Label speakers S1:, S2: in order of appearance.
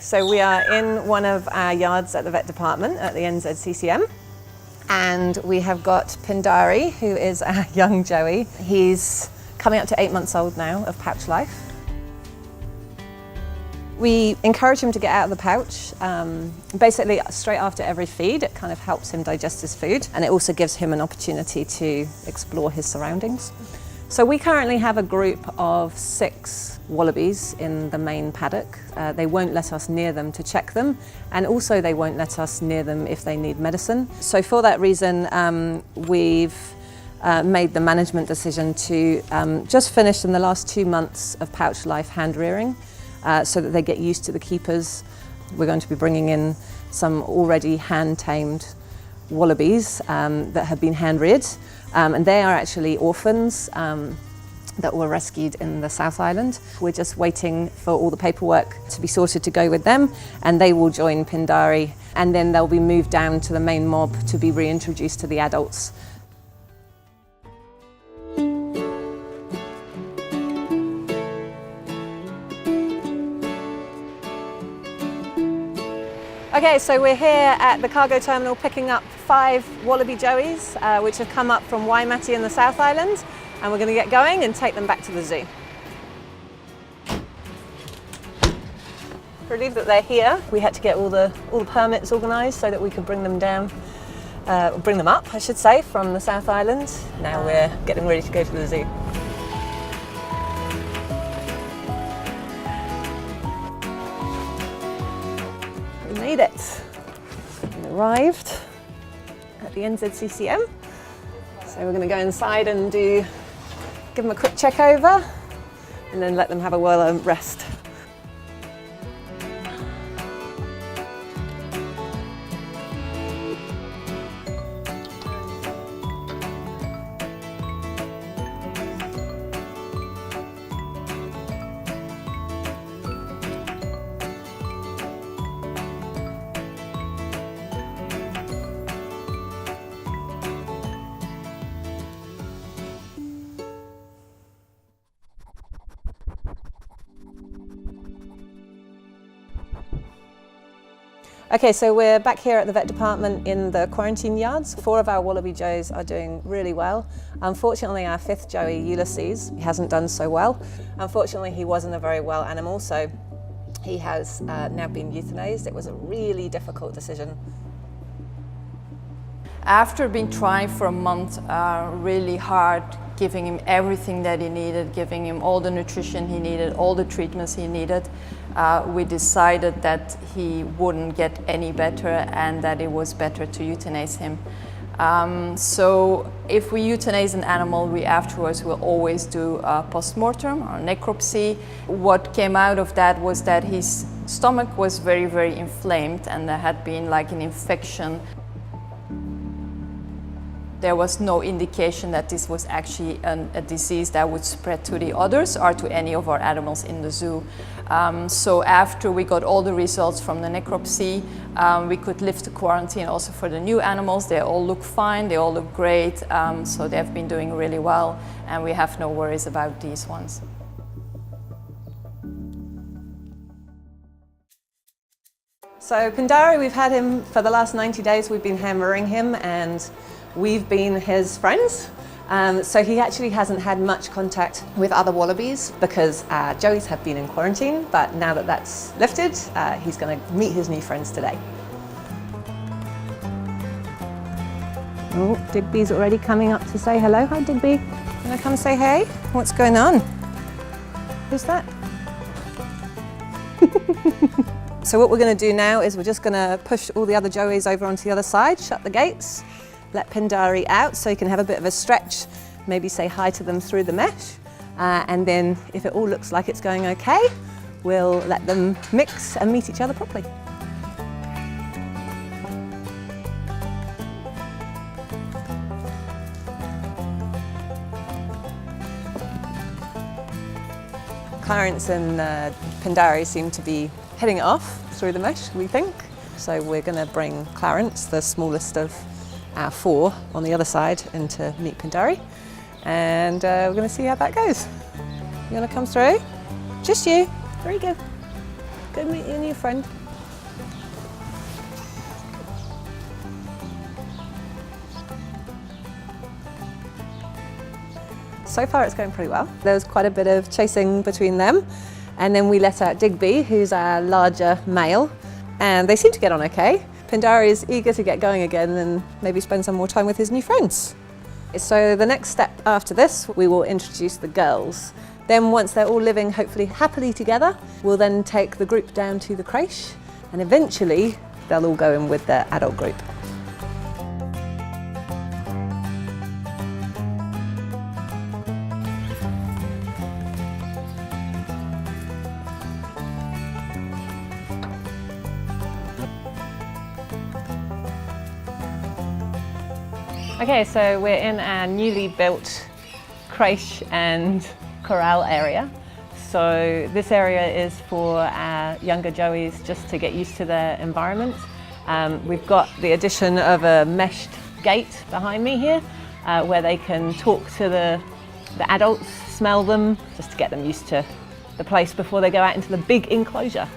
S1: So we are in one of our yards at the vet department at the NZCCM, and we have got Pindari, who is our young Joey. He's coming up to 8 months old now of pouch life. We encourage him to get out of the pouch. Basically, straight after every feed, it kind of helps him digest his food, and it also gives him an opportunity to explore his surroundings. So we currently have a group of 6 wallabies in the main paddock. They won't let us near them to check them, and also they won't let us near them if they need medicine. So for that reason, we've made the management decision to just finish in the last 2 months of pouch life hand rearing, so that they get used to the keepers. We're going to be bringing in some already hand-tamed wallabies that have been hand-reared, and they are actually orphans that were rescued in the South Island. We're just waiting for all the paperwork to be sorted to go with them, and they will join Pindari, and then they'll be moved down to the main mob to be reintroduced to the adults. Okay, so we're here at the cargo terminal picking up 5 Wallaby Joeys, which have come up from Waimate in the South Island, and we're going to get going and take them back to the zoo. Relieved that they're here. We had to get all the permits organised so that we could bring them down, bring them up, I should say, from the South Island. Now we're getting ready to go to the zoo. We made it. We arrived at the NZCCM. So we're going to go inside and give them a quick check over, and then let them have a well-earned rest. Okay, so we're back here at the vet department in the quarantine yards. 4 of our Wallaby Joes are doing really well. Unfortunately, our 5th Joey, Ulysses, hasn't done so well. Unfortunately, he wasn't a very well animal, so he has now been euthanized. It was a really difficult decision.
S2: After being trying for a month really hard, giving him everything that he needed, giving him all the nutrition he needed, all the treatments he needed, we decided that he wouldn't get any better and that it was better to euthanize him. So if we euthanize an animal, we afterwards will always do a post-mortem or necropsy. What came out of that was that his stomach was very, very inflamed, and there had been like an infection. There was no indication that this was actually a disease that would spread to the others or to any of our animals in the zoo. So after we got all the results from the necropsy, we could lift the quarantine also for the new animals. They all look fine, they all look great, so they've been doing really well, and we have no worries about these ones.
S1: So Pindari, we've had him for the last 90 days. We've been hammering him, and we've been his friends. So he actually hasn't had much contact with other wallabies because Joeys have been in quarantine, but now that that's lifted, he's going to meet his new friends today. Oh, Digby's already coming up to say hello. Hi, Digby. You want to come say hey? What's going on? Who's that? So what we're going to do now is we're just going to push all the other Joeys over onto the other side, shut the gates, let Pindari out so he can have a bit of a stretch, maybe say hi to them through the mesh, and then if it all looks like it's going okay, we'll let them mix and meet each other properly. Clarence and Pindari seem to be hitting it off through the mesh, we think. So we're going to bring Clarence, the smallest of our 4, on the other side in to meet Pindari, and we're going to see how that goes. You want to come through? Just you. There you go. go meet your new friend. So far it's going pretty well. There was quite a bit of chasing between them, and then we let out Digby, who's our larger male, and they seem to get on okay. Pindari is eager to get going again and maybe spend some more time with his new friends. So the next step after this, we will introduce the girls. Then once they're all living hopefully happily together, we'll then take the group down to the creche, and eventually they'll all go in with their adult group. Okay, so we're in our newly built creche and corral area. So this area is for our younger joeys just to get used to their environment. We've got the addition of a meshed gate behind me here where they can talk to the adults, smell them, just to get them used to the place before they go out into the big enclosure.